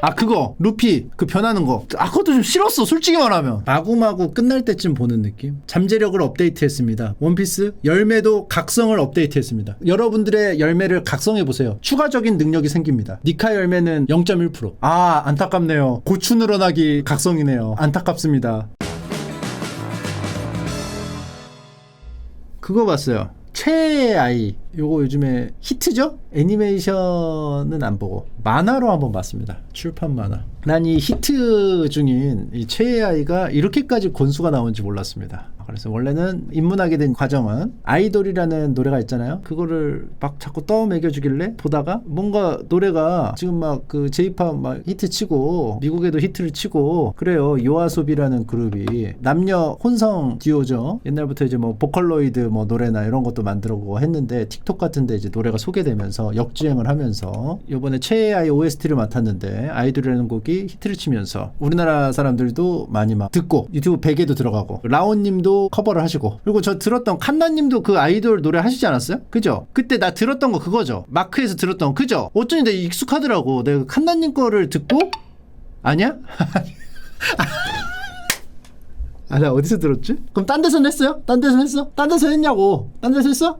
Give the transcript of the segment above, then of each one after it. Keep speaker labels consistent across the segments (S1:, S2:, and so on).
S1: 아 그거 루피 그 변하는 거. 아 그것도 좀 싫었어 솔직히 말하면. 마구마구 끝날 때쯤 보는 느낌. 잠재력을 업데이트했습니다. 원피스 열매도 각성을 업데이트했습니다. 여러분들의 열매를 각성해보세요. 추가적인 능력이 생깁니다. 니카 열매는 0.1%. 아 안타깝네요. 고추 늘어나기 각성이네요. 안타깝습니다. 그거 봤어요. 최애의 아이. 요거 요즘에 히트죠? 애니메이션은 안 보고 만화로 한번 봤습니다. 출판 만화. 난 이 히트 중인 이 최애의 아이가 이렇게까지 권수가 나온지 몰랐습니다. 그래서 원래는 입문하게 된 과정은 아이돌이라는 노래가 있잖아요. 그거를 막 자꾸 떠먹여주길래 보다가 뭔가 노래가 지금 막 그 J-pop 막 히트 치고 미국에도 히트를 치고 그래요. 요아소비라는 그룹이 남녀 혼성 듀오죠. 옛날부터 이제 뭐 보컬로이드 뭐 노래나 이런 것도 만들고 했는데 틱톡 같은데 이제 노래가 소개되면서 역주행을 하면서 이번에 최애의 아이 OST를 맡았는데 아이돌이라는 곡이 히트를 치면서 우리나라 사람들도 많이 막 듣고 유튜브 100에도 들어가고 라온님도 커버를 하시고 그리고 저 들었던 칸나님도 그 아이돌 노래 하시지 않았어요? 그죠? 그때 나 들었던 거 그거죠? 마크에서 들었던 거 그죠? 어쩐지 내가 익숙하더라고. 내가 칸나님 거를 듣고 아니야? 아 나 어디서 들었지? 그럼 딴 데서 냈어요? 딴 데서 했어? 딴 데서 했냐고? 딴 데서 했어?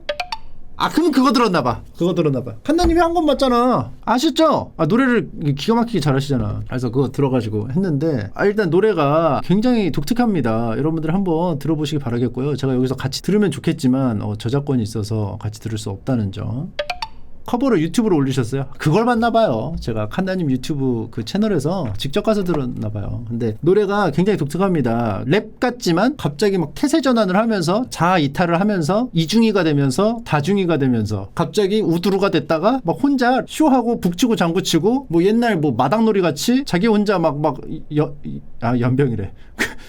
S1: 아 그럼 그거 들었나봐. 그거 들었나봐. 칸나님이 한 건 맞잖아. 아셨죠? 아 노래를 기가 막히게 잘하시잖아. 그래서 그거 들어가지고 했는데 일단 노래가 굉장히 독특합니다. 여러분들 한번 들어보시기 바라겠고요. 제가 여기서 같이 들으면 좋겠지만 저작권이 있어서 같이 들을 수 없다는 점. 커버를 유튜브로 올리셨어요. 그걸 봤나봐요. 제가 칸나님 유튜브 그 채널에서 직접 가서 들었나봐요. 근데 노래가 굉장히 독특합니다. 랩 같지만 갑자기 막 태세 전환을 하면서 자아 이탈을 하면서 이중이가 되면서 다중이가 되면서 갑자기 우두루가 됐다가 막 혼자 쇼하고 북치고 장구치고 뭐 옛날 뭐 마당놀이 같이 자기 혼자 연병이래.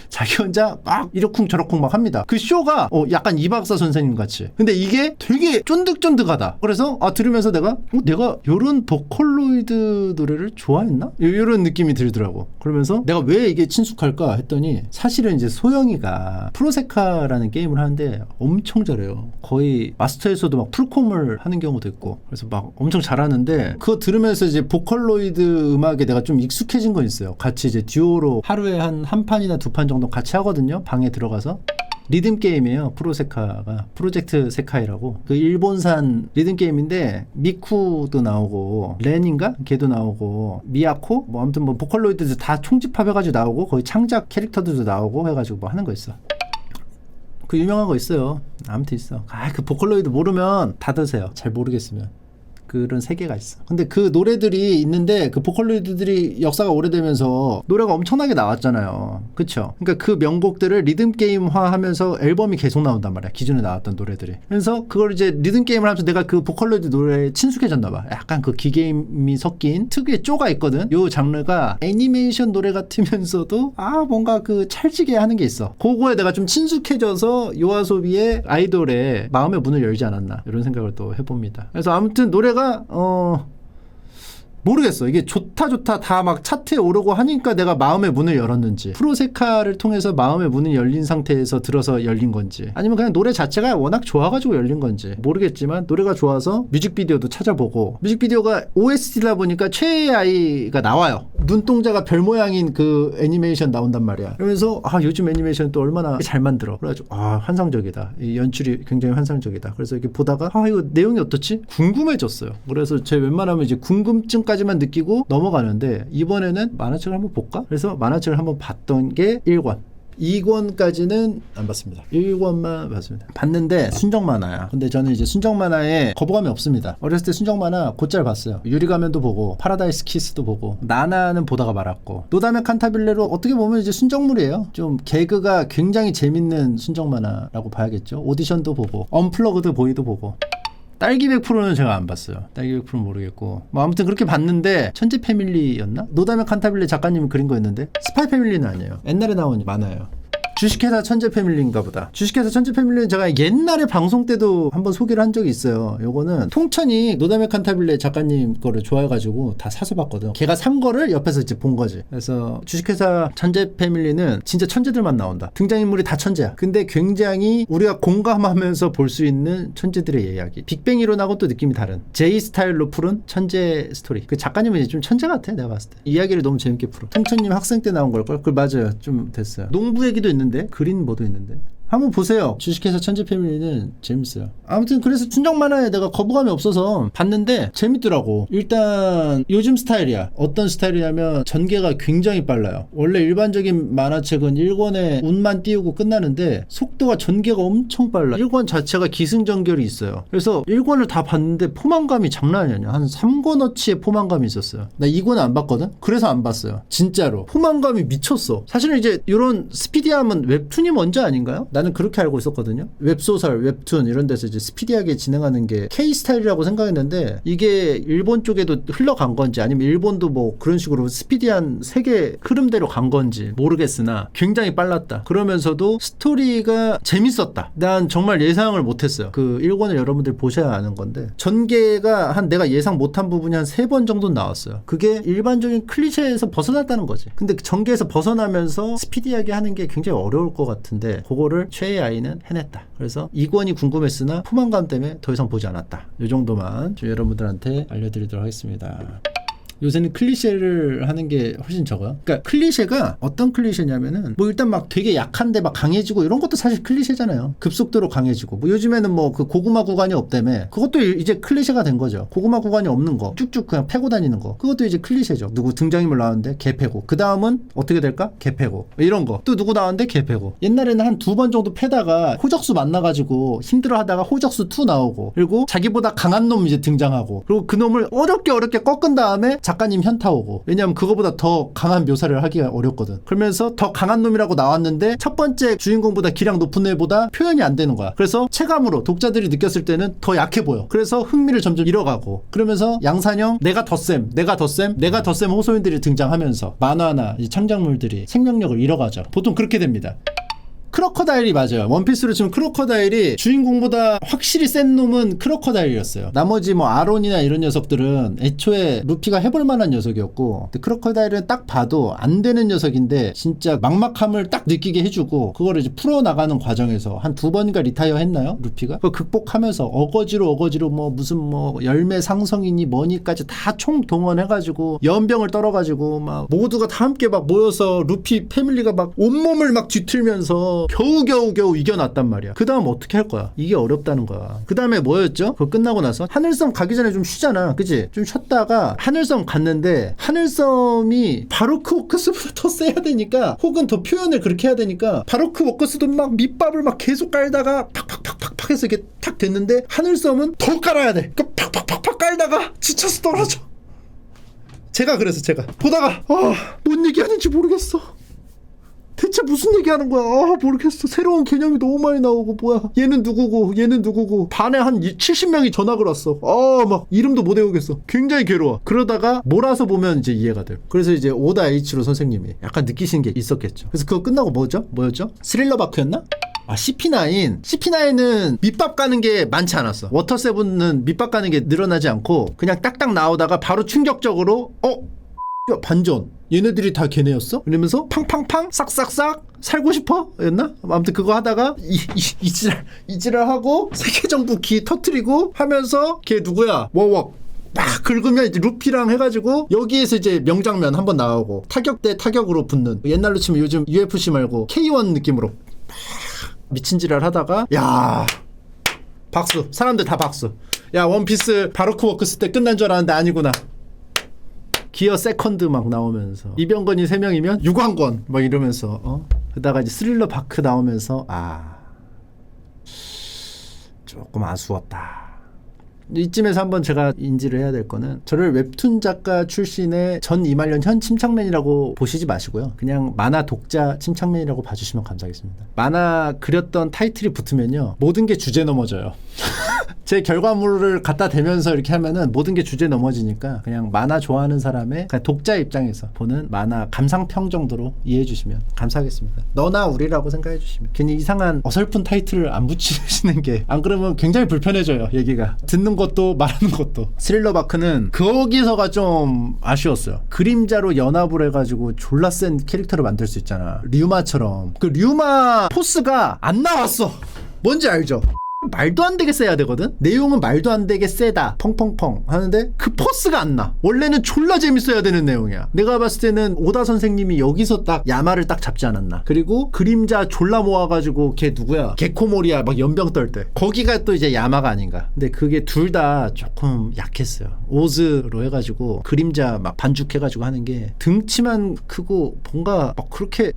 S1: 자기 혼자 막 이러쿵 저러쿵 막 합니다. 그 쇼가 약간 이박사 선생님 같이. 근데 이게 되게 쫀득쫀득하다. 그래서 들으면서 내가 요런 보컬로이드 노래를 좋아했나? 요런 느낌이 들더라고. 그러면서 내가 왜 이게 친숙할까 했더니 사실은 이제 소영이가 프로세카라는 게임을 하는데 엄청 잘해요. 거의 마스터에서도 막 풀콤을 하는 경우도 있고 그래서 막 엄청 잘하는데 그거 들으면서 이제 보컬로이드 음악에 내가 좀 익숙해진 건 있어요. 같이 이제 듀오로 하루에 한 판이나 2판 정도 같이 하거든요. 방에 들어가서. 리듬 게임이에요. 프로세카가 프로젝트 세카이라고 그 일본산 리듬 게임인데 미쿠도 나오고 렌인가 걔도 나오고 미야코 뭐 아무튼 뭐 보컬로이드도 다 총집합해가지고 나오고 거의 창작 캐릭터들도 나오고 해가지고 뭐 하는 거 있어. 그 유명한 거 있어요. 아무튼 있어. 그 보컬로이드 모르면 다 드세요. 잘 모르겠으면. 그런 세계가 있어. 근데 그 노래들이 있는데 그 보컬로이드들이 역사가 오래되면서 노래가 엄청나게 나왔잖아요. 그쵸? 그러니까 그 명곡들을 리듬 게임화 하면서 앨범이 계속 나온단 말이야. 기존에 나왔던 노래들이. 그래서 그걸 이제 리듬 게임을 하면서 내가 그 보컬로이드 노래에 친숙해졌나 봐. 약간 그 기계음이 섞인 특유의 쪼가 있거든. 요 장르가 애니메이션 노래 같으면서도 뭔가 그 찰지게 하는 게 있어. 그거에 내가 좀 친숙해져서 요아소비의 아이돌의 마음의 문을 열지 않았나 이런 생각을 또 해봅니다. 그래서 아무튼 노래가 모르겠어. 이게 좋다 다 막 차트에 오르고 하니까 내가 마음의 문을 열었는지 프로세카를 통해서 마음의 문이 열린 상태에서 들어서 열린 건지 아니면 그냥 노래 자체가 워낙 좋아가지고 열린 건지 모르겠지만 노래가 좋아서 뮤직비디오도 찾아보고 뮤직비디오가 OST다 보니까 최애의 아이가 나와요. 눈동자가 별 모양인 그 애니메이션 나온단 말이야. 그러면서 요즘 애니메이션 또 얼마나 잘 만들어. 그래가지고 환상적이다. 이 연출이 굉장히 환상적이다. 그래서 이렇게 보다가 이거 내용이 어떻지? 궁금해졌어요. 그래서 제 웬만하면 이제 궁금증까지만 느끼고 넘어가는데 이번에는 만화책을 한번 볼까? 그래서 만화책을 한번 봤던 게 1권. 2권까지는 안 봤습니다. 1권만 봤습니다. 봤는데 순정 만화야. 근데 저는 이제 순정 만화에 거부감이 없습니다. 어렸을 때 순정 만화 곧잘 봤어요. 유리가면도 보고 파라다이스 키스도 보고 나나는 보다가 말았고 노다메 칸타빌레로 어떻게 보면 이제 순정물이에요. 좀 개그가 굉장히 재밌는 순정 만화라고 봐야겠죠. 오디션도 보고 언플러그드 보이도 보고 딸기 100%는 제가 안 봤어요. 딸기 100%는 모르겠고 뭐 아무튼 그렇게 봤는데 천재 패밀리였나? 노다메 칸타빌레 작가님이 그린 거였는데 스파이 패밀리는 아니에요. 옛날에 나온 만화예요. 주식회사 천재 패밀리인가 보다. 주식회사 천재 패밀리는 제가 옛날에 방송 때도 한번 소개를 한 적이 있어요. 요거는 통천이 노다메 칸타빌레 작가님 거를 좋아해가지고 다 사서 봤거든. 걔가 산 거를 옆에서 이제 본 거지. 그래서 주식회사 천재 패밀리는 진짜 천재들만 나온다. 등장인물이 다 천재야. 근데 굉장히 우리가 공감하면서 볼 수 있는 천재들의 이야기. 빅뱅 이론하고 또 느낌이 다른 제이 스타일로 푸른 천재 스토리. 그 작가님은 이제 좀 천재 같아 내가 봤을 때. 이야기를 너무 재밌게 풀어. 통천님 학생 때 나온 걸걸? 그 맞아요. 좀 됐어요. 농부 얘기도 있는데 그린 뭐도 있는데. 한번 보세요. 주식회사 천재 패밀리는 재밌어요. 아무튼 그래서 순정 만화에 내가 거부감이 없어서 봤는데 재밌더라고. 일단 요즘 스타일이야. 어떤 스타일이냐면 전개가 굉장히 빨라요. 원래 일반적인 만화책은 1권에 운만 띄우고 끝나는데 속도가 전개가 엄청 빨라. 1권 자체가 기승전결이 있어요. 그래서 1권을 다 봤는데 포만감이 장난이 아니야. 한 3권어치의 포만감이 있었어요. 나 2권은 안 봤거든? 그래서 안 봤어요. 진짜로. 포만감이 미쳤어. 사실은 이제 이런 스피디함은 웹툰이 먼저 아닌가요? 나는 그렇게 알고 있었거든요. 웹소설, 웹툰 이런 데서 이제 스피디하게 진행하는 게 K-스타일이라고 생각했는데 이게 일본 쪽에도 흘러간 건지 아니면 일본도 뭐 그런 식으로 스피디한 세계 흐름대로 간 건지 모르겠으나 굉장히 빨랐다. 그러면서도 스토리가 재밌었다. 난 정말 예상을 못했어요. 그 1권을 여러분들 보셔야 아는 건데 전개가 한 내가 예상 못한 부분이 한 3번 정도 나왔어요. 그게 일반적인 클리셰에서 벗어났다는 거지. 근데 전개에서 벗어나면서 스피디하게 하는 게 굉장히 어려울 것 같은데 그거를 최애 아이는 해냈다. 그래서 2권이 궁금했으나 포만감 때문에 더 이상 보지 않았다. 이 정도만 좀 여러분들한테 알려드리도록 하겠습니다. 요새는 클리셰를 하는 게 훨씬 적어요. 그러니까 클리셰가 어떤 클리셰냐면은 뭐 일단 막 되게 약한데 막 강해지고 이런 것도 사실 클리셰잖아요. 급속도로 강해지고 뭐 요즘에는 뭐 그 고구마 구간이 없다며 그것도 이제 클리셰가 된 거죠. 고구마 구간이 없는 거 쭉쭉 그냥 패고 다니는 거 그것도 이제 클리셰죠. 누구 등장인물 나왔는데 개 패고 그 다음은 어떻게 될까? 개 패고 이런 거 또 누구 나왔는데 개 패고 옛날에는 한 2번 정도 패다가 호적수 만나가지고 힘들어하다가 호적수 2 나오고 그리고 자기보다 강한 놈 이제 등장하고 그리고 그 놈을 어렵게 꺾은 다음에 작가님 현타 오고 왜냐면 그거보다 더 강한 묘사를 하기가 어렵거든. 그러면서 더 강한 놈이라고 나왔는데 첫 번째 주인공보다 기량 높은 애보다 표현이 안 되는 거야. 그래서 체감으로 독자들이 느꼈을 때는 더 약해 보여. 그래서 흥미를 점점 잃어가고 그러면서 양산형 내가 더 쌤 호소인들이 등장하면서 만화나 이 창작물들이 생명력을 잃어가죠. 보통 그렇게 됩니다. 크로커다일이 맞아요. 원피스로 치면 크로커다일이 주인공보다 확실히 센 놈은 크로커다일이었어요. 나머지 뭐 아론이나 이런 녀석들은 애초에 루피가 해볼 만한 녀석이었고 근데 크로커다일은 딱 봐도 안 되는 녀석인데 진짜 막막함을 딱 느끼게 해주고 그거를 이제 풀어나가는 과정에서 한 2번인가 리타이어 했나요? 루피가? 그거 극복하면서 어거지로 뭐 무슨 뭐 열매 상성이니 뭐니까지 다 총 동원해가지고 연병을 떨어가지고 막 모두가 다 함께 막 모여서 루피 패밀리가 막 온몸을 막 뒤틀면서 겨우 이겨놨단 말이야. 그 다음 어떻게 할 거야? 이게 어렵다는 거야. 그 다음에 뭐였죠? 그거 끝나고 나서 하늘섬 가기 전에 좀 쉬잖아. 그치? 좀 쉬었다가 하늘섬 갔는데 하늘섬이 바로크 워커스보다 더 세야 되니까 혹은 더 표현을 그렇게 해야 되니까 바로크 워커스도 막 밑밥을 막 계속 깔다가 팍팍 해서 이게 탁 됐는데 하늘섬은 더 깔아야 돼. 그러니까 팍팍 깔다가 지쳐서 떨어져. 제가 보다가 뭔 얘기하는지 모르겠어. 대체 무슨 얘기하는 거야? 모르겠어. 새로운 개념이 너무 많이 나오고 뭐야. 얘는 누구고 반에 한 70명이 전학을 왔어. 막 이름도 못 외우겠어. 굉장히 괴로워. 그러다가 몰아서 보면 이제 이해가 돼요. 그래서 이제 오다 H로 선생님이 약간 느끼신 게 있었겠죠. 그래서 그거 끝나고 뭐였죠? 스릴러 바크였나? CP9은 밑밥 가는 게 많지 않았어. 워터7은 밑밥 가는 게 늘어나지 않고 그냥 딱딱 나오다가 바로 충격적으로 반전. 얘네들이 다 걔네였어? 이러면서 팡팡팡 싹싹싹 살고 싶어? 였나? 아무튼 그거 하다가 이지랄 하고 세계정부 기 터트리고 하면서 걔 누구야? 워웍 막 긁으면 이제 루피랑 해가지고 여기에서 이제 명장면 한번 나오고 타격 대 타격으로 붙는 옛날로 치면 요즘 UFC 말고 K1 느낌으로 미친지랄 하다가 야 박수. 사람들 다 박수. 야 원피스 바로크 워크스 때 끝난 줄 알았는데 아니구나. 기어 세컨드 막 나오면서 이병건이 3명이면 유광권 막 이러면서 그러다가 이제 스릴러 바크 나오면서 조금 아쉬웠다. 이쯤에서 한번 제가 인지를 해야 될 거는 저를 웹툰 작가 출신의 전 이말년 현 침착맨이라고 보시지 마시고요. 그냥 만화 독자 침착맨이라고 봐주시면 감사하겠습니다. 만화 그렸던 타이틀이 붙으면요 모든 게 주제 넘어져요. 제 결과물을 갖다 대면서 이렇게 하면은 모든 게 주제 넘어지니까 그냥 만화 좋아하는 사람의 그냥 독자 입장에서 보는 만화 감상평 정도로 이해해 주시면 감사하겠습니다. 너나 우리라고 생각해 주시면. 괜히 이상한 어설픈 타이틀을 안 붙이시는 게 안 그러면 굉장히 불편해져요. 얘기가 듣는 것도 말하는 것도. 스릴러 바크는 거기서가 좀 아쉬웠어요. 그림자로 연합을 해가지고 졸라 센 캐릭터를 만들 수 있잖아. 류마처럼. 그 류마 포스가 안 나왔어. 뭔지 알죠? 말도 안 되게 세야 되거든? 내용은 말도 안 되게 세다 펑펑펑 하는데 그 포스가 안 나. 원래는 졸라 재밌어야 되는 내용이야. 내가 봤을 때는 오다 선생님이 여기서 딱 야마를 딱 잡지 않았나. 그리고 그림자 졸라 모아가지고 걔 누구야 개코모리야 막 연병 떨 때 거기가 또 이제 야마가 아닌가. 근데 그게 둘 다 조금 약했어요. 오즈로 해가지고 그림자 막 반죽해가지고 하는 게 등치만 크고 뭔가 막 그렇게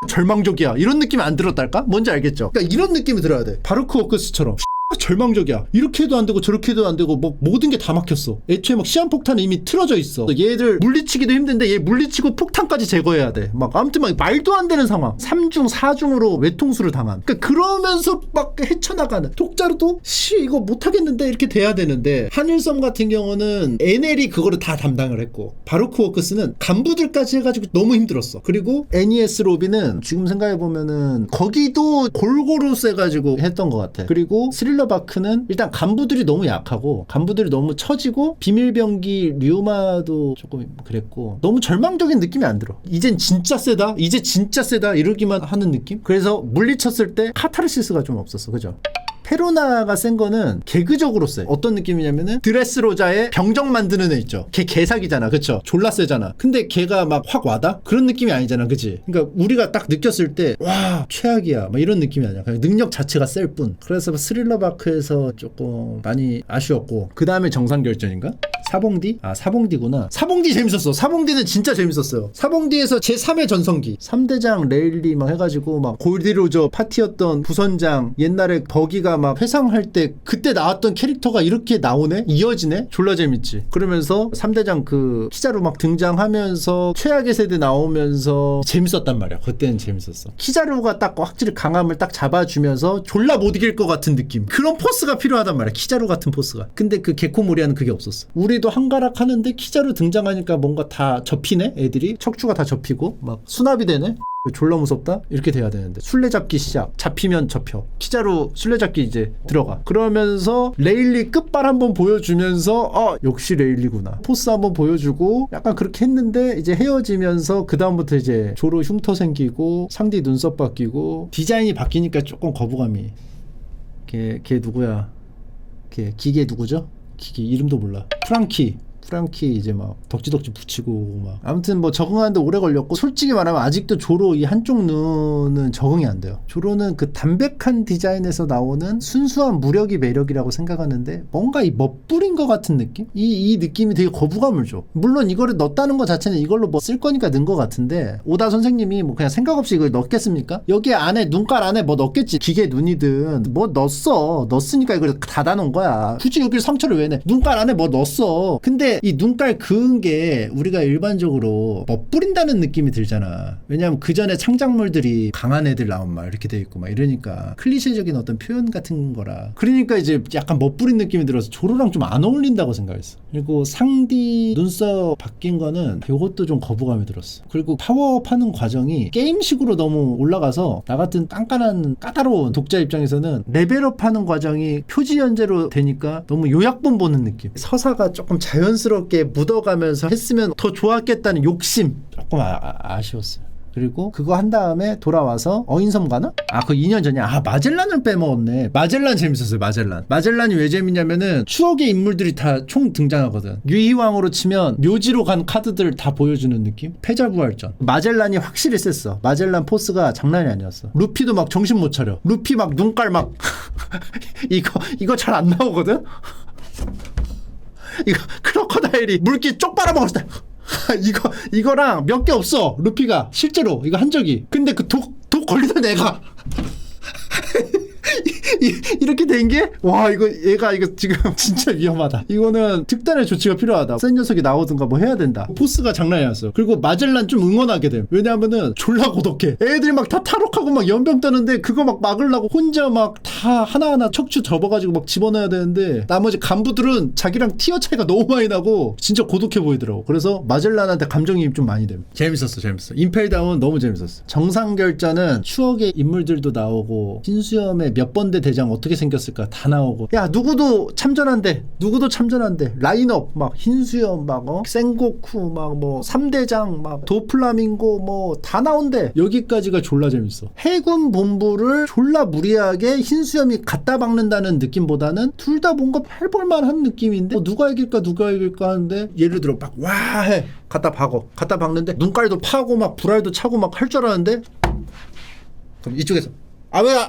S1: 절망적이야 이런 느낌이 안 들었달까? 뭔지 알겠죠? 그러니까 이런 느낌이 들어야 돼. 바루크 워크스처럼 절망적이야. 이렇게 해도 안 되고 저렇게 해도 안 되고 뭐 모든 게 다 막혔어. 애초에 막 시한폭탄은 이미 틀어져 있어. 얘들 물리치기도 힘든데 얘 물리치고 폭탄까지 제거해야 돼. 막 아무튼 막 말도 안 되는 상황. 3중 4중으로 외통수를 당한. 그러니까 그러면서 막 헤쳐나가는. 독자로도 이거 못하겠는데 이렇게 돼야 되는데 한일섬 같은 경우는 NL이 그거를 다 담당을 했고 바루크 워크스는 간부들까지 해가지고 너무 힘들었어. 그리고 NES 로비는 지금 생각해보면은 거기도 골고루 세가지고 했던 것 같아. 그리고 스릴러 바크는 일단 간부들이 너무 약하고 간부들이 너무 처지고 비밀병기 류마도 조금 그랬고 너무 절망적인 느낌이 안 들어. 이젠 진짜 세다 이제 진짜 세다 이러기만 하는 느낌. 그래서 물리쳤을 때 카타르시스가 좀 없었어. 그죠? 페로나가 센 거는 개그적으로 세. 어떤 느낌이냐면은 드레스로자의 병정 만드는 애 있죠. 걔 개사기잖아. 그쵸? 졸라 세잖아. 근데 걔가 막 확 와다? 그런 느낌이 아니잖아. 그치? 그러니까 우리가 딱 느꼈을 때 와 최악이야 막 이런 느낌이 아니야. 그냥 능력 자체가 셀 뿐. 그래서 스릴러 바크에서 조금 많이 아쉬웠고 그 다음에 정상결전인가? 사봉디? 아 사봉디구나. 사봉디 재밌었어. 사봉디는 진짜 재밌었어요. 사봉디에서 제3의 전성기 3대장 레일리 막 해가지고 막 골디로저 파티였던 부선장 옛날에 버기가 막 회상할 때 그때 나왔던 캐릭터가 이렇게 나오네? 이어지네? 졸라 재밌지. 그러면서 3대장 그 키자루 막 등장하면서 최악의 세대 나오면서 재밌었단 말이야. 그때는 재밌었어. 키자루가 딱 확실히 강함을 딱 잡아주면서 졸라 못 이길 것 같은 느낌. 그런 포스가 필요하단 말이야. 키자루 같은 포스가. 근데 그 개코모리아는 그게 없었어. 우리도 한가락 하는데 키자루 등장하니까 뭔가 다 접히네? 애들이 척추가 다 접히고 막 수납이 되네? 졸라 무섭다? 이렇게 돼야 되는데 술래잡기 시작. 잡히면 접혀. 키자루 술래잡기 이제 들어가. 그러면서 레일리 끝발 한번 보여주면서 역시 레일리구나. 포스 한번 보여주고 약간 그렇게 했는데 이제 헤어지면서 그 다음부터 이제 조로 흉터 생기고 상디 눈썹 바뀌고 디자인이 바뀌니까 조금 거부감이. 걔 누구야? 걔 기계 누구죠? 기계 이름도 몰라. 프랑키 이제 막 덕지덕지 붙이고 막 아무튼 뭐 적응하는데 오래 걸렸고 솔직히 말하면 아직도 조로 이 한쪽 눈은 적응이 안 돼요. 조로는 그 담백한 디자인에서 나오는 순수한 무력이 매력이라고 생각하는데 뭔가 이 멋부린 것 같은 느낌? 이 느낌이 되게 거부감을 줘. 물론 이거를 넣었다는 것 자체는 이걸로 뭐 쓸 거니까 넣은 것 같은데 오다 선생님이 뭐 그냥 생각 없이 이걸 넣겠습니까? 여기 안에 눈깔 안에 뭐 넣겠지. 기계 눈이든 뭐 넣었으니까 이걸 닫아놓은 거야. 굳이 여기 상처를 왜 내? 눈깔 안에 뭐 넣었어. 근데 이 눈깔 그은 게 우리가 일반적으로 멋부린다는 느낌이 들잖아. 왜냐면 그 전에 창작물들이 강한 애들 나온 말 이렇게 돼 있고 막 이러니까 클리셰적인 어떤 표현 같은 거라. 그러니까 이제 약간 멋부린 느낌이 들어서 조로랑 좀 안 어울린다고 생각했어. 그리고 상디 눈썹 바뀐 거는 이것도 좀 거부감이 들었어. 그리고 파워업 하는 과정이 게임식으로 너무 올라가서 나 같은 깐깐한 까다로운 독자 입장에서는 레벨업 하는 과정이 표지 연재로 되니까 너무 요약본 보는 느낌. 서사가 조금 자연스럽게 묻어가면서 했으면 더 좋았겠다는 욕심 조금 아쉬웠어요. 그리고 그거 한 다음에 돌아와서 어인섬 가나? 그거 2년 전이야. 마젤란을 빼먹었네. 마젤란 재밌었어요. 마젤란이 왜 재밌냐면은 추억의 인물들이 다 총 등장하거든. 유희왕으로 치면 묘지로 간 카드들 다 보여주는 느낌? 패자부활전. 마젤란이 확실히 셌어. 마젤란 포스가 장난이 아니었어. 루피도 막 정신 못 차려. 루피 막 눈깔 막 이거 잘 안 나오거든? 이거 크로커다일이 물기 쪽 빨아먹었을 때 이거랑 몇 개 없어. 루피가 실제로 이거 한 적이. 근데 그 독 걸리던 애가 이렇게 된 게 와 이거 얘가 이거 지금 진짜 위험하다. 이거는 특단의 조치가 필요하다. 센 녀석이 나오든가 뭐 해야 된다. 포스가 장난이 아니었어. 그리고 마젤란 좀 응원하게 됨. 왜냐하면은 졸라 고독해. 애들이 막 다 탈옥하고 막 연병 떠는데 그거 막 막으려고 혼자 막 다 하나하나 척추 접어가지고 막 집어넣어야 되는데 나머지 간부들은 자기랑 티어 차이가 너무 많이 나고 진짜 고독해 보이더라고. 그래서 마젤란한테 감정이입 좀 많이 됨. 재밌었어. 임펠 다운 너무 재밌었어. 정상결자는 추억의 인물들도 나오고 신수염의 몇 번대 대장 어떻게 생겼을까 다 나오고 야 누구도 참전한대 라인업 막 흰수염 막 생고쿠 막 뭐 3대장 막 도플라밍고 뭐 다 나온대. 여기까지가 졸라 재밌어. 해군 본부를 졸라 무리하게 흰수염이 갖다 박는다는 느낌보다는 둘 다 뭔가 해볼만한 느낌인데 누가 이길까 하는데 예를 들어 막 와 해 갖다 박는데 눈깔도 파고 막 불알도 차고 막 할 줄 알았는데 그럼 이쪽에서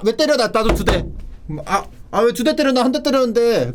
S1: 왜 때려 나도 두 대 왜 두 대 때려 나 한 대 때렸는데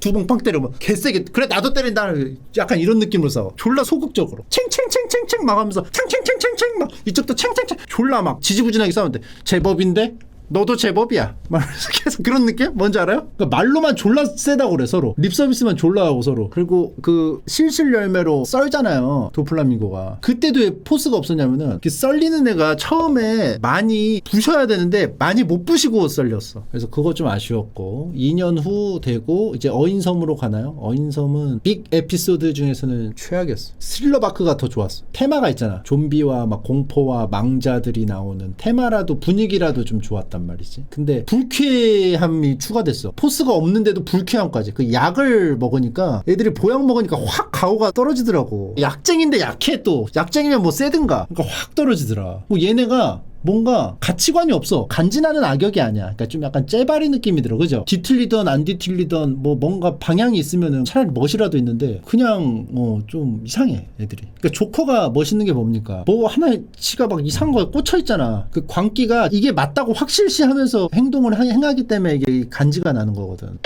S1: 두 방 팡 때려 개세게 그래 나도 때린다 약간 이런 느낌으로 싸워. 졸라 소극적으로 챙챙챙챙챙 막 하면서 챙챙챙챙챙 막 이쪽도 챙챙챙 졸라 막 지지부진하게 싸우는데 제법인데 너도 제법이야 말하면서 계속 그런 느낌? 뭔지 알아요? 그러니까 말로만 졸라 세다고 그래 서로. 립서비스만 졸라 하고 서로. 그리고 그 실실 열매로 썰잖아요 도플라밍고가. 그때도 왜 포스가 없었냐면은 그 썰리는 애가 처음에 많이 부셔야 되는데 많이 못 부시고 썰렸어. 그래서 그거 좀 아쉬웠고 2년 후 되고 이제 어인섬으로 가나요? 어인섬은 빅 에피소드 중에서는 최악이었어. 스릴러바크가 더 좋았어. 테마가 있잖아. 좀비와 막 공포와 망자들이 나오는 테마라도 분위기라도 좀 좋았단 말이지. 근데 불쾌함이 추가됐어. 포스가 없는데도 불쾌함까지. 그 약을 먹으니까 애들이 보약 먹으니까 확 가오가 떨어지더라고. 약쟁인데 약해. 또 약쟁이면 뭐 세든가. 그러니까 확 떨어지더라. 뭐 얘네가 뭔가 가치관이 없어. 간지나는 악역이 아니야. 그러니까 좀 약간 째바리 느낌이 들어. 그죠? 뒤틀리던 안 뒤틀리던 뭐 뭔가 방향이 있으면은 차라리 멋이라도 있는데 그냥 좀 이상해 애들이. 그러니까 조커가 멋있는 게 뭡니까? 뭐 하나치가 막 이상한 거에 꽂혀 있잖아. 그 광기가 이게 맞다고 확실시하면서 행동을 행하기 때문에 이게 간지가 나는 거거든.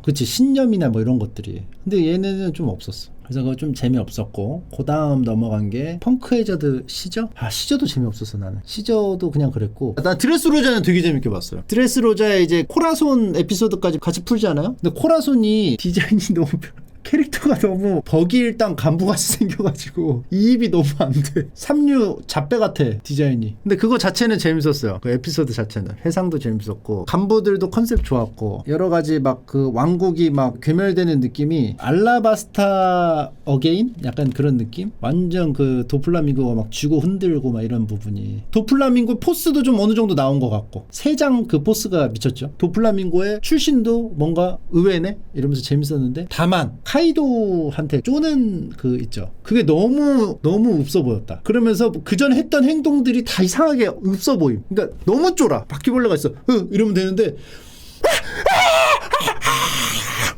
S1: 그치 신념이나 뭐 이런 것들이. 근데 얘네는 좀 없었어. 그래서 그거 좀 재미없었고 그 다음 넘어간 게 펑크 해저드 시저? 시저도 재미없었어. 나는 시저도 그냥 그랬고 난 드레스로자는 되게 재밌게 봤어요. 드레스로자의 이제 코라손 에피소드까지 같이 풀잖아요. 근데 코라손이 디자인이 너무 캐릭터가 너무 버기일당 간부같이 생겨가지고 이입이 너무 안돼. 삼류 잡배 같아 디자인이. 근데 그거 자체는 재밌었어요. 그 에피소드 자체는 해상도 재밌었고 간부들도 컨셉 좋았고 여러가지 막 그 왕국이 막 괴멸되는 느낌이 알라바스타 어게인? 약간 그런 느낌? 완전 그 도플라밍고가 막 쥐고 흔들고 막 이런 부분이. 도플라밍고 포스도 좀 어느 정도 나온 것 같고 세장 그 포스가 미쳤죠. 도플라밍고의 출신도 뭔가 의외네? 이러면서 재밌었는데 다만 카이도한테 쪼는 그 있죠. 그게 너무 없어 보였다. 그러면서 그전 했던 행동들이 다 이상하게 없어 보임. 그러니까 너무 쫄아. 바퀴벌레가 있어. 이러면 되는데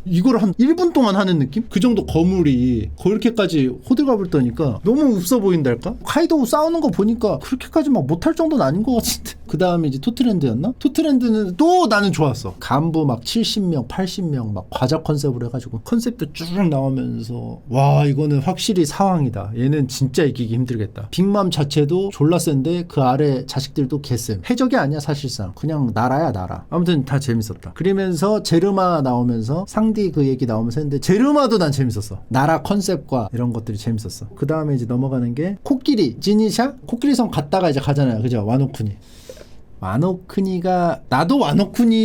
S1: 이걸 한 1분 동안 하는 느낌? 그 정도 거물이 그렇게까지 호들갑을 떠니까 너무 없어 보인달까? 카이도 싸우는 거 보니까 그렇게까지 막 못할 정도는 아닌 것 같은데. 그 다음에 이제 토트랜드였나? 토트랜드는 또 나는 좋았어. 간부 막 70명 80명 막 과자 컨셉으로 해가지고 컨셉도 쭉 나오면서 와 이거는 확실히 사왕이다. 얘는 진짜 이기기 힘들겠다. 빅맘 자체도 졸라 센데 그 아래 자식들도 개쌤. 해적이 아니야 사실상. 그냥 나라야 나라. 아무튼 다 재밌었다. 그러면서 제르마 나오면서 상디 그 얘기 나오면서 했는데 제르마도 난 재밌었어. 나라 컨셉과 이런 것들이 재밌었어. 그 다음에 이제 넘어가는 게 코끼리 지니샤? 코끼리섬 갔다가 이제 가잖아요. 그죠? 와노쿠니. 와노쿠니가 나도 와노쿠니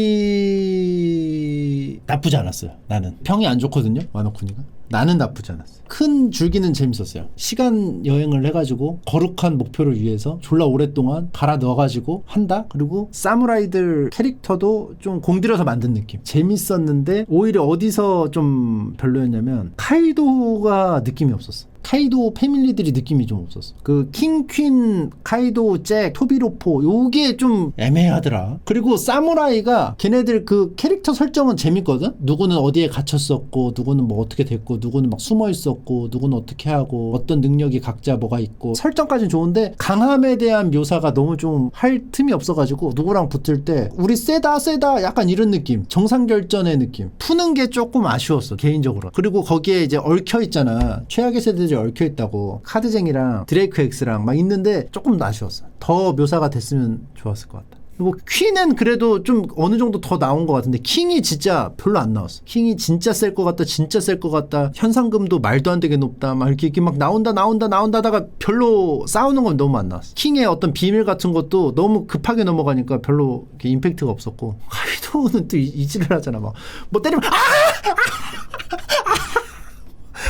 S1: 나쁘지 않았어요. 나는 평이 안 좋거든요. 와노쿠니가 나는 나쁘지 않았어. 큰 줄기는 재밌었어요. 시간 여행을 해가지고 거룩한 목표를 위해서 졸라 오랫동안 갈아 넣어가지고 한다. 그리고 사무라이들 캐릭터도 좀 공들여서 만든 느낌 재밌었는데 오히려 어디서 좀 별로였냐면 카이도가 느낌이 없었어. 카이도 패밀리들이 느낌이 좀 없었어. 그 킹, 퀸, 카이도, 잭, 토비로포 요게 좀 애매하더라. 그리고 사무라이가 걔네들 그 캐릭터 설정은 재밌거든. 누구는 어디에 갇혔었고 누구는 뭐 어떻게 됐고 누구는 막 숨어 있었고 누구는 어떻게 하고 어떤 능력이 각자 뭐가 있고 설정까지는 좋은데 강함에 대한 묘사가 너무 좀 할 틈이 없어가지고 누구랑 붙을 때 우리 세다 약간 이런 느낌. 정상결전의 느낌 푸는 게 조금 아쉬웠어 개인적으로. 그리고 거기에 이제 얽혀있잖아. 최악의 세대들이 얽혀있다고. 카드쟁이랑 드레이크 X랑 막 있는데 조금 더 아쉬웠어. 더 묘사가 됐으면 좋았을 것 같다. 그리고 퀸은 그래도 좀 어느 정도 더 나온 것 같은데 킹이 진짜 별로 안 나왔어. 킹이 진짜 셀 것 같다, 진짜 셀 것 같다. 현상금도 말도 안 되게 높다. 막 이렇게 막 나온다 하다가 별로 싸우는 건 너무 안 나왔어. 킹의 어떤 비밀 같은 것도 너무 급하게 넘어가니까 별로 이렇게 임팩트가 없었고. 카이도우는 또 이지를 하잖아. 막 뭐 때리면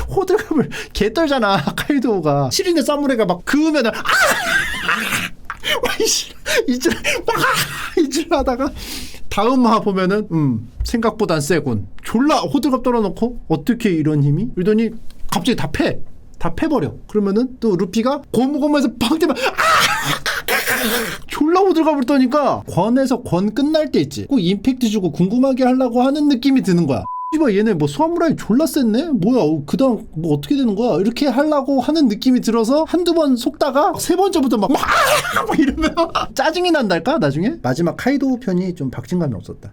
S1: 호들갑을 개 떨잖아. 카이도우가 시린의 사무라이가 막 그으면은 이질 하다가 다음 화 보면은 생각보단 세군. 졸라 호들갑 떨어놓고 어떻게 이런 힘이? 이러더니 갑자기 다 패버려. 그러면은 또 루피가 고무고무에서 팍 되면 졸라 호들갑을 떠니까 권에서 권 끝날 때 있지. 꼭 임팩트 주고 궁금하게 하려고 하는 느낌이 드는 거야. 얘네 뭐 사무라이 졸라 셌네? 뭐야 그다음 뭐 어떻게 되는 거야? 이렇게 하려고 하는 느낌이 들어서 한두 번 속다가 세 번째부터 막 이러면 짜증이 난달까 나중에? 마지막 카이도우 편이 좀 박진감이 없었다.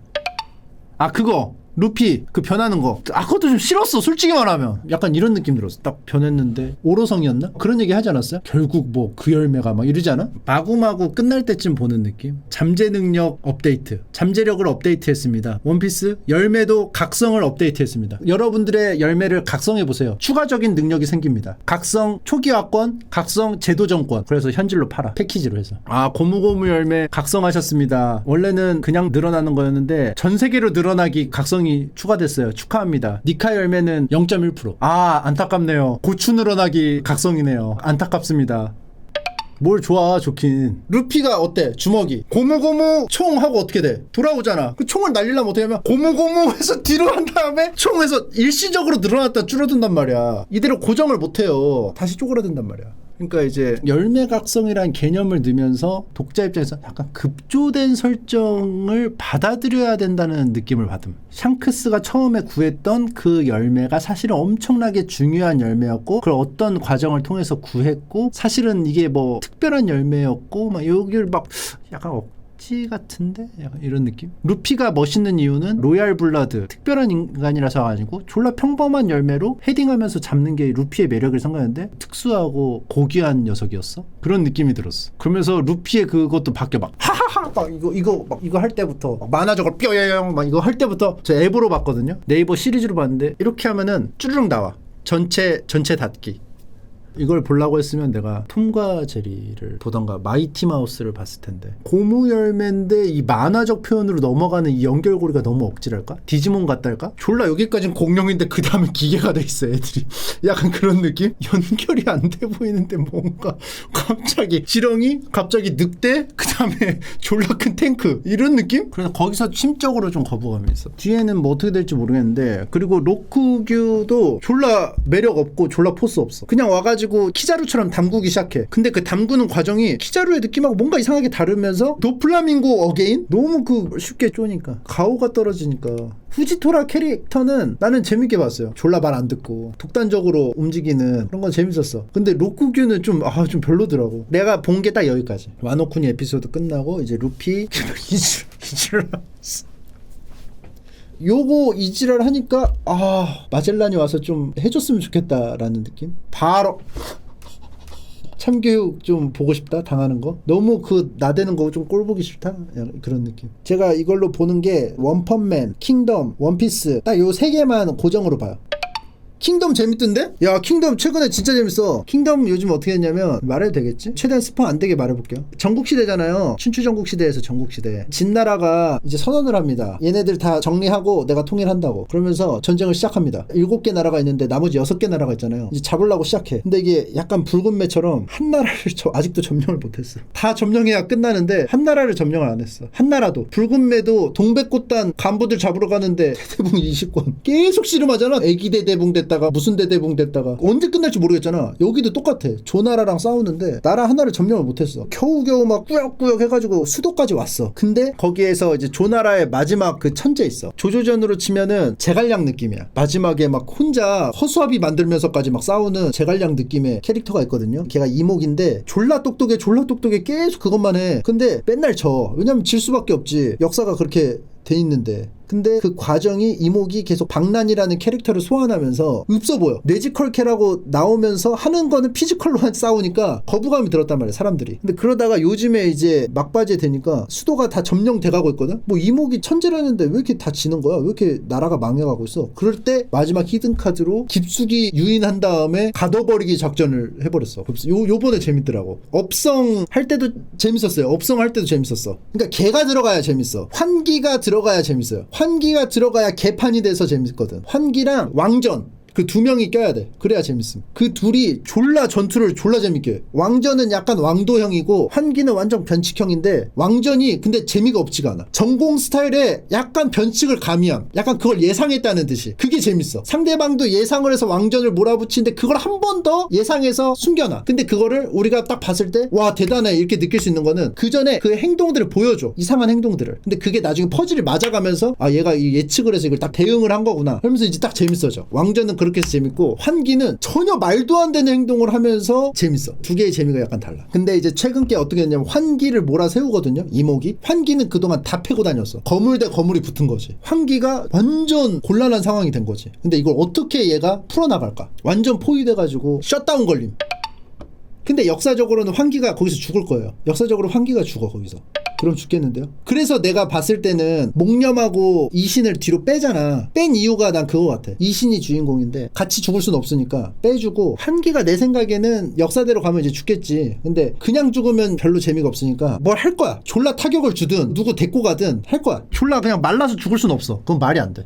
S1: 아 그거 루피 그 변하는 거 그것도 좀 싫었어. 솔직히 말하면 약간 이런 느낌 들었어. 딱 변했는데 오로성이었나? 그런 얘기 하지 않았어요? 결국 뭐 그 열매가 막 이러지 않아? 마구마구 끝날 때쯤 보는 느낌. 잠재 능력 업데이트, 잠재력을 업데이트했습니다. 원피스 열매도 각성을 업데이트했습니다. 여러분들의 열매를 각성해보세요. 추가적인 능력이 생깁니다. 각성 초기화권, 각성 제도정권. 그래서 현질로 팔아, 패키지로 해서. 고무고무 열매 각성하셨습니다. 원래는 그냥 늘어나는 거였는데 전 세계로 늘어나기 각성 추가됐어요. 축하합니다. 니카 열매는 0.1%. 안타깝네요. 고추 늘어나기 각성이네요. 안타깝습니다. 뭘 좋긴. 루피가 어때? 주먹이 고무고무 총 하고 어떻게 돼? 돌아오잖아. 그 총을 날리려면 어떻게 하면 고무고무 해서 뒤로 한 다음에 총에서 일시적으로 늘어났다 줄어든단 말이야. 이대로 고정을 못해요. 다시 쪼그라든단 말이야. 그러니까 이제 열매 각성이라는 개념을 넣으면서 독자 입장에서 약간 급조된 설정을 받아들여야 된다는 느낌을 받음. 샹크스가 처음에 구했던 그 열매가 사실은 엄청나게 중요한 열매였고 그걸 어떤 과정을 통해서 구했고 사실은 이게 뭐 특별한 열매였고 막 여기를 막 약간 억지 같은데? 약간 이런 느낌? 루피가 멋있는 이유는 로얄 블라드 특별한 인간이라서 아니고 졸라 평범한 열매로 헤딩하면서 잡는 게 루피의 매력을 생각하는데 특수하고 고귀한 녀석이었어? 그런 느낌이 들었어. 그러면서 루피의 그것도 바뀌어 막 하하하 막 이거 할 때부터 만화적으로 뼈야양 막 이거 할 때부터 저 앱으로 봤거든요. 네이버 시리즈로 봤는데 이렇게 하면은 쭈르륵 나와. 전체 닫기. 이걸 보려고 했으면 내가 톰과 제리를 보던가 마이티 마우스를 봤을 텐데 고무 열매인데 이 만화적 표현으로 넘어가는 이 연결고리가 너무 억지랄까? 디지몬 같달까? 졸라 여기까지는 공룡인데 그 다음에 기계가 돼 있어 애들이. 약간 그런 느낌? 연결이 안 돼 보이는데 뭔가 갑자기 지렁이? 갑자기 늑대? 그 다음에 졸라 큰 탱크 이런 느낌? 그래서 거기서 심적으로 좀 거부감이 있어. 뒤에는 뭐 어떻게 될지 모르겠는데 그리고 로쿠규도 졸라 매력 없고 졸라 포스 없어. 그냥 와가지고 키자루처럼 담그기 시작해. 근데 그 담그는 과정이 키자루의 느낌하고 뭔가 이상하게 다르면서 도플라밍고 어게인? 너무 쉽게 쪼니까 가오가 떨어지니까. 후지토라 캐릭터는 나는 재밌게 봤어요. 졸라 말 안 듣고 독단적으로 움직이는 그런 건 재밌었어. 근데 로쿠규는 좀 별로더라고. 내가 본 게 딱 여기까지. 와노쿠니 에피소드 끝나고 이제 루피 이지랄 요거 이지랄 하니까 마젤란이 와서 좀 해줬으면 좋겠다라는 느낌? 바로 참교육 좀 보고 싶다 당하는 거. 너무 나대는 거 좀 꼴보기 싫다 그런 느낌. 제가 이걸로 보는 게 원펀맨, 킹덤, 원피스 딱 요 세 개만 고정으로 봐요. 킹덤 재밌던데? 야 킹덤 최근에 진짜 재밌어. 킹덤 요즘 어떻게 했냐면 말해도 되겠지? 최대한 스포 안 되게 말해볼게요. 전국시대잖아요. 춘추전국시대에서 전국시대. 진나라가 이제 선언을 합니다. 얘네들 다 정리하고 내가 통일한다고. 그러면서 전쟁을 시작합니다. 7개 나라가 있는데 나머지 6개 나라가 있잖아요. 이제 잡으려고 시작해. 근데 이게 약간 붉은 매처럼 한 나라를 아직도 점령을 못했어. 다 점령해야 끝나는데 한 나라를 점령을 안 했어. 한 나라도. 붉은 매도 동백꽃단 간부들 잡으러 가는데 대대붕 20권 계속 씨름하잖아. 애기 대대붕 됐다 무슨 대대붕 됐다가 언제 끝날지 모르겠잖아. 여기도 똑같아. 조나라랑 싸우는데 나라 하나를 점령을 못했어. 겨우겨우 막 꾸역꾸역 해가지고 수도까지 왔어. 근데 거기에서 이제 조나라의 마지막 그 천재 있어. 조조전으로 치면은 제갈량 느낌이야. 마지막에 막 혼자 허수아비 만들면서까지 막 싸우는 제갈량 느낌의 캐릭터가 있거든요. 걔가 이목인데 졸라 똑똑해 계속 그것만 해. 근데 맨날 져. 왜냐면 질 수밖에 없지. 역사가 그렇게 돼 있는데 근데 그 과정이 이목이 계속 박란이라는 캐릭터를 소환하면서 없어 보여. 뇌지컬캐라고 나오면서 하는 거는 피지컬로 싸우니까 거부감이 들었단 말이야, 사람들이. 근데 그러다가 요즘에 이제 막바지에 되니까 수도가 다 점령돼 가고 있거든. 뭐 이목이 천재라는데 왜 이렇게 다 지는 거야? 왜 이렇게 나라가 망해가고 있어? 그럴 때 마지막 히든카드로 깊숙이 유인한 다음에 가둬버리기 작전을 해버렸어. 요번에 재밌더라고. 업성 할 때도 재밌었어요. 업성 할 때도 재밌었어. 그러니까 개가 들어가야 재밌어. 환기가 들어가야 재밌어요. 환기가 들어가야 개판이 돼서 재밌거든. 환기랑 왕전 그 두 명이 껴야 돼. 그래야 재밌음. 그 둘이 졸라 전투를 졸라 재밌게 해. 왕전은 약간 왕도형이고 환기는 완전 변칙형인데 왕전이 근데 재미가 없지가 않아. 전공 스타일에 약간 변칙을 가미함. 약간 그걸 예상했다는 듯이. 그게 재밌어. 상대방도 예상을 해서 왕전을 몰아붙이는데 그걸 한 번 더 예상해서 숨겨놔. 근데 그거를 우리가 딱 봤을 때 와 대단해 이렇게 느낄 수 있는 거는 그 전에 그 행동들을 보여줘. 이상한 행동들을. 근데 그게 나중에 퍼즐이 맞아가면서 아 얘가 예측을 해서 이걸 딱 대응을 한 거구나. 그러면서 이제 딱 재밌어져. 왕전은 그렇게 해서 재밌고 환기는 전혀 말도 안 되는 행동을 하면서 재밌어. 두 개의 재미가 약간 달라. 근데 이제 최근 게 어떻게 됐냐면 환기를 몰아세우거든요. 이목이. 환기는 그동안 다 패고 다녔어. 거물 대 거물이 붙은 거지. 환기가 완전 곤란한 상황이 된 거지. 근데 이걸 어떻게 얘가 풀어나갈까? 완전 포위돼가지고 셧다운 걸림. 근데 역사적으로는 환기가 거기서 죽을 거예요. 역사적으로 환기가 죽어 거기서. 그럼 죽겠는데요? 그래서 내가 봤을 때는 목념하고 이신을 뒤로 빼잖아. 뺀 이유가 난 그거 같아. 이신이 주인공인데 같이 죽을 순 없으니까 빼주고 환기가 내 생각에는 역사대로 가면 이제 죽겠지. 근데 그냥 죽으면 별로 재미가 없으니까 뭘 할 거야. 졸라 타격을 주든 누구 데리고 가든 할 거야. 졸라 그냥 말라서 죽을 순 없어. 그건 말이 안 돼.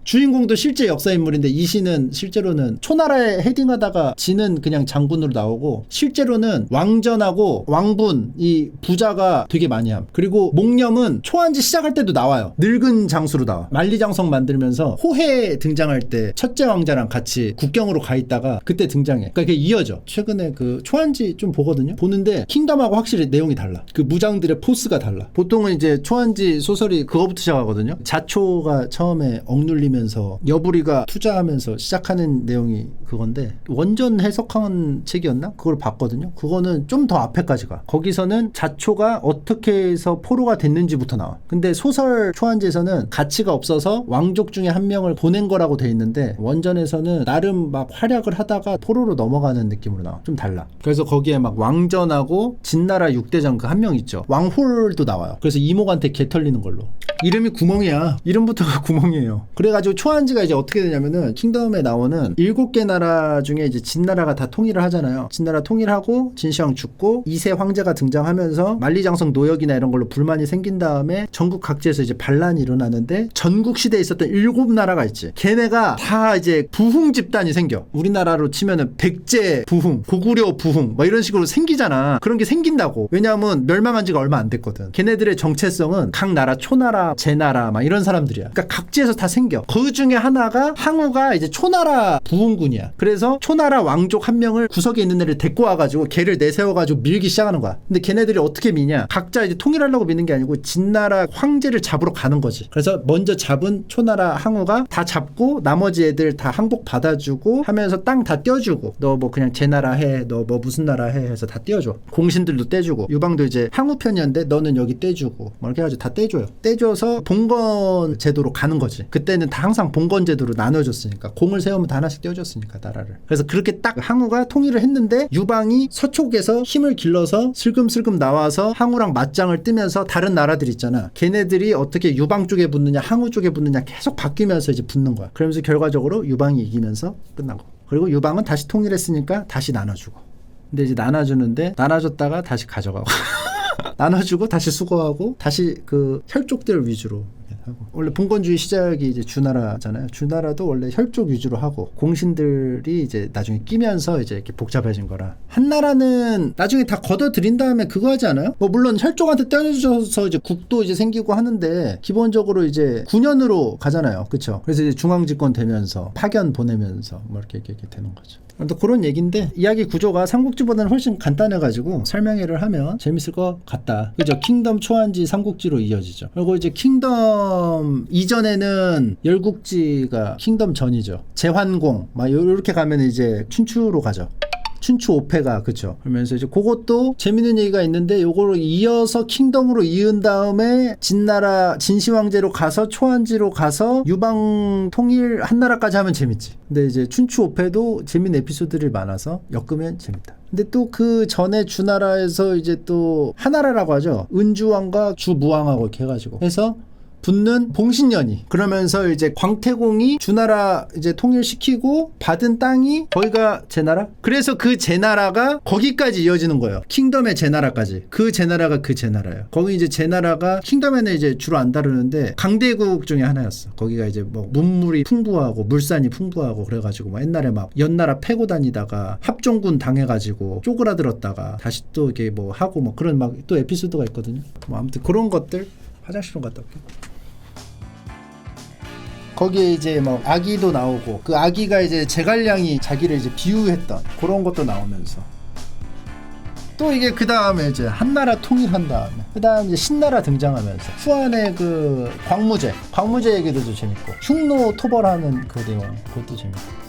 S1: 주인공도 실제 역사인물인데 이신은 실제로는 초나라에 헤딩하다가 지는 그냥 장군으로 나오고 실제로는 왕전하고 왕분 이 부자가 되게 많이 함. 그리고 목념은 초안지 시작할 때도 나와요. 늙은 장수로 나와. 만리장성 만들면서 호해 등장할 때 첫째 왕자랑 같이 국경으로 가 있다가 그때 등장해. 그러니까 그게 이어져. 최근에 그 초안지 좀 보거든요. 보는데 킹덤하고 확실히 내용이 달라. 그 무장들의 포스가 달라. 보통은 이제 초안지 소설이 그거부터 시작하거든요. 자초가 처음에 억눌리면 여부리가 투자하면서 시작하는 내용이 그건데 원전 해석한 책이었나? 그걸 봤거든요. 그거는 좀 더 앞에까지 가. 거기서는 자초가 어떻게 해서 포로가 됐는지부터 나와. 근데 소설 초안지에서는 가치가 없어서 왕족 중에 한 명을 보낸 거라고 돼 있는데 원전에서는 나름 막 활약을 하다가 포로로 넘어가는 느낌으로 나와. 좀 달라. 그래서 거기에 막 왕전하고 진나라 6대장 그 한 명 있죠. 왕홀도 나와요. 그래서 이목한테 개 털리는 걸로. 이름이 구멍이야. 이름부터가 구멍이에요. 그래가지고 초안지가 이제 어떻게 되냐면은 킹덤에 나오는 7개 나라 중에 이제 진나라가 다 통일을 하잖아요. 진나라 통일하고 진시황 죽고 2세 황제가 등장하면서 만리장성 노역이나 이런 걸로 불만이 생긴 다음에 전국 각지에서 이제 반란이 일어나는데 전국 시대에 있었던 7나라가 있지. 걔네가 다 이제 부흥 집단이 생겨. 우리나라로 치면은 백제 부흥, 고구려 부흥 뭐 이런 식으로 생기잖아. 그런 게 생긴다고. 왜냐하면 멸망한 지가 얼마 안 됐거든. 걔네들의 정체성은 각 나라 초나라, 제나라 막 이런 사람들이야. 그러니까 각지에서 다 생겨. 그 중에 하나가 항우가 이제 초나라 부흥군이야. 그래서 초나라 왕족 한 명을 구석에 있는 애를 데리고 와가지고 걔를 내세워가지고 밀기 시작하는 거야. 근데 걔네들이 어떻게 미냐? 각자 이제 통일하려고 미는 게 아니고 진나라 황제를 잡으러 가는 거지. 그래서 먼저 잡은 초나라 항우가 다 잡고 나머지 애들 다 항복 받아주고 하면서 땅 다 떼어주고 너 뭐 그냥 제나라 해, 너 뭐 무슨 나라 해 해서 다 떼어줘. 공신들도 떼주고 유방도 이제 항우 편이었는데 너는 여기 떼주고 뭐 이렇게 해가지고 다 떼줘요. 떼줘서 봉건 제도로 가는 거지. 그때는 다 항상 봉건 제도로 나눠줬으니까 공을 세우면 다 하나씩 떼어줬으니까 나라를. 그래서 그렇게 딱 항우가 통일을 했는데 유방이 서쪽에서 힘을 길러서 슬금슬금 나와서 항우랑 맞짱을 뜨면서 다른 나라들 있잖아. 걔네들이 어떻게 유방 쪽에 붙느냐 항우 쪽에 붙느냐 계속 바뀌면서 이제 붙는 거야. 그러면서 결과적으로 유방이 이기면서 끝나고. 그리고 유방은 다시 통일했으니까 다시 나눠주고. 근데 이제 나눠주는데 나눠줬다가 다시 가져가고 나눠주고 다시 수거하고 다시 그 혈족들 위주로 하고. 원래 봉건주의 시작이 이제 주나라잖아요. 주나라도 원래 혈족 위주로 하고 공신들이 이제 나중에 끼면서 이제 이렇게 복잡해진 거라. 한나라는 나중에 다 걷어들인 다음에 그거 하지 않아요? 뭐 물론 혈족한테 떼어줘서 이제 국도 이제 생기고 하는데 기본적으로 이제 9년으로 가잖아요. 그쵸? 그래서 이제 중앙집권 되면서 파견 보내면서 뭐 이렇게 되는 거죠. 또 그런 얘기인데 이야기 구조가 삼국지보다는 훨씬 간단해가지고 설명회를 하면 재밌을 것 같다. 그죠? 킹덤 초안지 삼국지로 이어지죠. 그리고 이제 킹덤 이전에는 열국지가 킹덤 전이죠. 제환공 막 이렇게 가면 이제 춘추로 가죠. 춘추 5패가 그쵸. 그러면서 이제 그것도 재밌는 얘기가 있는데 요거를 이어서 킹덤으로 이은 다음에 진나라 진시황제로 가서 초안지로 가서 유방 통일 한나라까지 하면 재밌지. 근데 이제 춘추 5패도 재밌는 에피소드들이 많아서 엮으면 재밌다. 근데 또 그 전에 주나라에서 이제 또 하나라라고 하죠. 은주왕과 주무왕하고 이렇게 해가지고 해서 붙는 봉신년이 그러면서 이제 광태공이 주나라 이제 통일시키고 받은 땅이 거기가 제나라? 그래서 그 제나라가 거기까지 이어지는 거예요. 킹덤의 제나라까지. 그 제나라가 그 제나라예요. 거기 이제 제나라가 킹덤에는 이제 주로 안 다루는데 강대국 중에 하나였어. 거기가 이제 뭐 문물이 풍부하고 물산이 풍부하고 그래가지고 막 옛날에 막 연나라 패고 다니다가 합종군 당해가지고 쪼그라들었다가 다시 또 이렇게 뭐 하고 뭐 그런 막 또 에피소드가 있거든요. 뭐 아무튼 그런 것들 화장실 좀 갔다 올게. 거기에 이제 뭐 아기도 나오고 그 아기가 이제 제갈량이 자기를 이제 비유했던 그런 것도 나오면서 또 이게 그 다음에 이제 한나라 통일한 다음에 그 다음 이제 신나라 등장하면서 후안의 그 광무제 얘기도 좀 재밌고 흉노 토벌하는 그 내용 그것도 재밌고